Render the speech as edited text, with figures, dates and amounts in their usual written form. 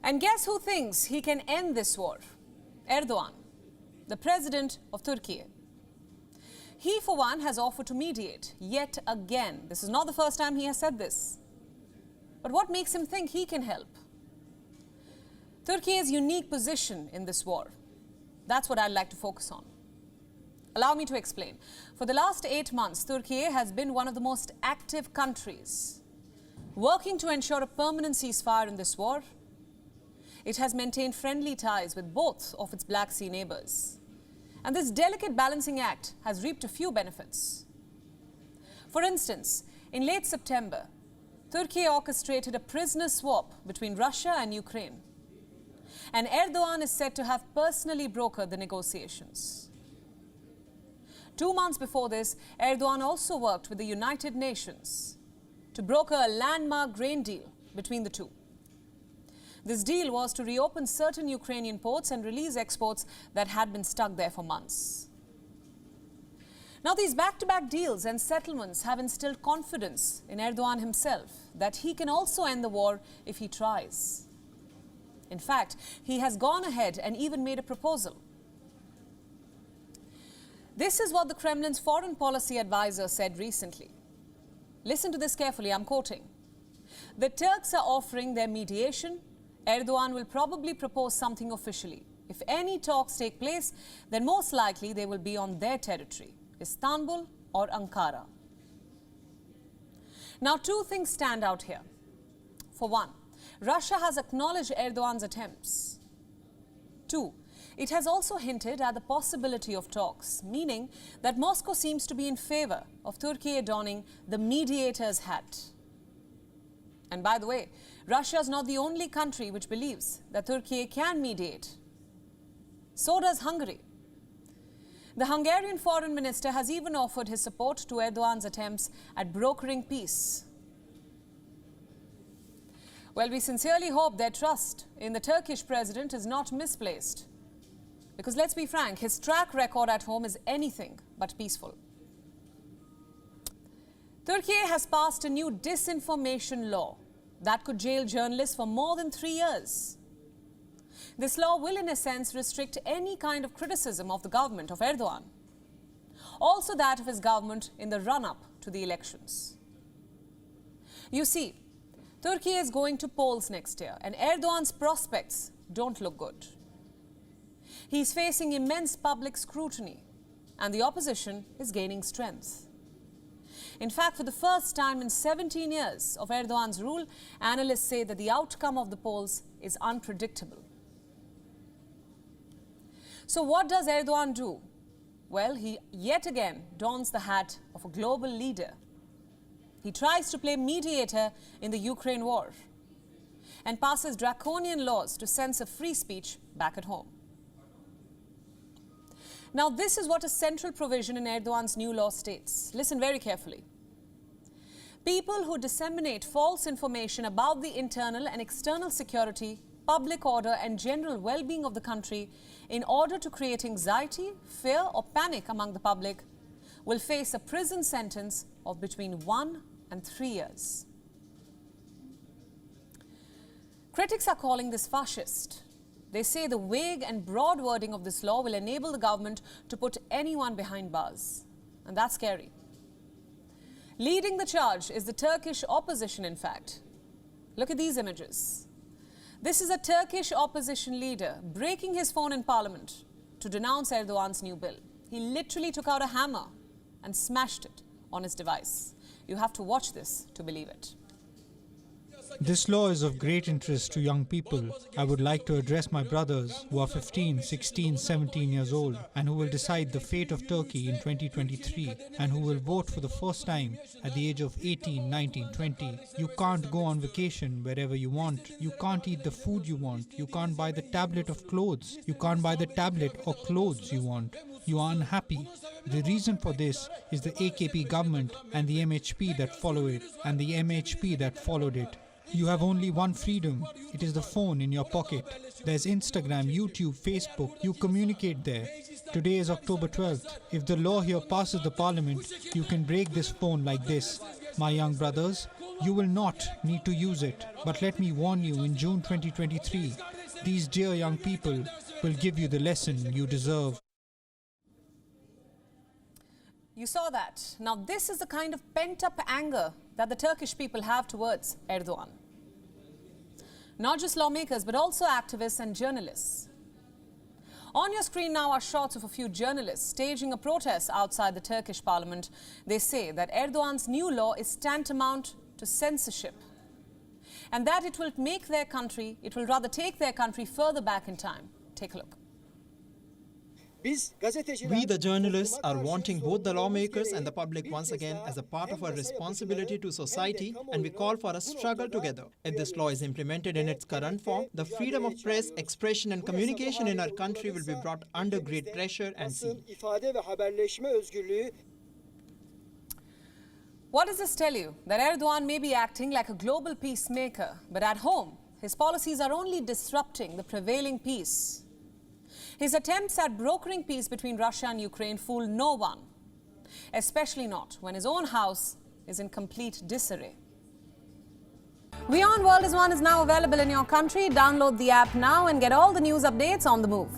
And guess who thinks he can end this war? Erdogan, the president of Turkiye. He, for one, has offered to mediate yet again. This is not the first time he has said this. But what makes him think he can help? Turkiye's unique position in this war. That's what I'd like to focus on. Allow me to explain. For the last 8 months, Turkiye has been one of the most active countries working to ensure a permanent ceasefire in this war. It has maintained friendly ties with both of its Black Sea neighbors. And this delicate balancing act has reaped a few benefits. For instance, in late September, Turkiye orchestrated a prisoner swap between Russia and Ukraine. And Erdogan is said to have personally brokered the negotiations. 2 months before this, Erdogan also worked with the United Nations to broker a landmark grain deal between the two. This deal was to reopen certain Ukrainian ports and release exports that had been stuck there for months. Now, these back-to-back deals and settlements have instilled confidence in Erdogan himself that he can also end the war if he tries. In fact, he has gone ahead and even made a proposal. This is what the Kremlin's foreign policy advisor said recently. Listen to this carefully, I'm quoting. The Turks are offering their mediation. Erdogan will probably propose something officially. If any talks take place, then most likely they will be on their territory, Istanbul or Ankara. Now, two things stand out here. For one, Russia has acknowledged Erdogan's attempts. Two, it has also hinted at the possibility of talks, meaning that Moscow seems to be in favor of Turkey donning the mediator's hat. And by the way, Russia is not the only country which believes that Turkey can mediate. So does Hungary. The Hungarian foreign minister has even offered his support to Erdogan's attempts at brokering peace. Well, we sincerely hope their trust in the Turkish president is not misplaced. Because let's be frank, his track record at home is anything but peaceful. Turkey has passed a new disinformation law that could jail journalists for more than 3 years. This law will, in a sense, restrict any kind of criticism of the government of Erdogan, also that of his government in the run-up to the elections. You see, Turkey is going to polls next year, and Erdogan's prospects don't look good. He's facing immense public scrutiny, and the opposition is gaining strength. In fact, for the first time in 17 years of Erdogan's rule, analysts say that the outcome of the polls is unpredictable. So what does Erdogan do? Well, he yet again dons the hat of a global leader. He tries to play mediator in the Ukraine war and passes draconian laws to censor free speech back at home. Now, this is what a central provision in Erdogan's new law states. Listen very carefully. People who disseminate false information about the internal and external security, public order and general well-being of the country in order to create anxiety, fear or panic among the public will face a prison sentence of between 1 and 3 years. Critics are calling this fascist. They say the vague and broad wording of this law will enable the government to put anyone behind bars. And that's scary. Leading the charge is the Turkish opposition, in fact. Look at these images. This is a Turkish opposition leader breaking his phone in parliament to denounce Erdogan's new bill. He literally took out a hammer and smashed it on his device. You have to watch this to believe it. This law is of great interest to young people. I would like to address my brothers who are 15, 16, 17 years old and who will decide the fate of Turkey in 2023 and who will vote for the first time at the age of 18, 19, 20. You can't go on vacation wherever you want. You can't eat the food you want. You can't buy the tablet of clothes. You can't buy the tablet or clothes you want. You are unhappy. The reason for this is the AKP government and the MHP that follow it and the MHP that followed it. You have only one freedom. It is the phone in your pocket. There's Instagram, YouTube, Facebook. You communicate there. Today is October 12th. If the law here passes the parliament, you can break this phone like this. My young brothers, You will not need to use it, but let me warn you, in June 2023, these dear young people will give you the lesson you deserve. You saw that. Now, this is the kind of pent-up anger that the Turkish people have towards Erdogan. Not just lawmakers, but also activists and journalists. On your screen now are shots of a few journalists staging a protest outside the Turkish parliament. They say that Erdogan's new law is tantamount to censorship, and that it will rather take their country further back in time. Take a look. We, the journalists, are wanting both the lawmakers and the public once again as a part of our responsibility to society, and we call for a struggle together. If this law is implemented in its current form, the freedom of press, expression and communication in our country will be brought under great pressure and siege. What does this tell you? That Erdogan may be acting like a global peacemaker, but at home, his policies are only disrupting the prevailing peace. His attempts at brokering peace between Russia and Ukraine fool no one, especially not when his own house is in complete disarray. WION World is now available in your country. Download the app now and get all the news updates on the move.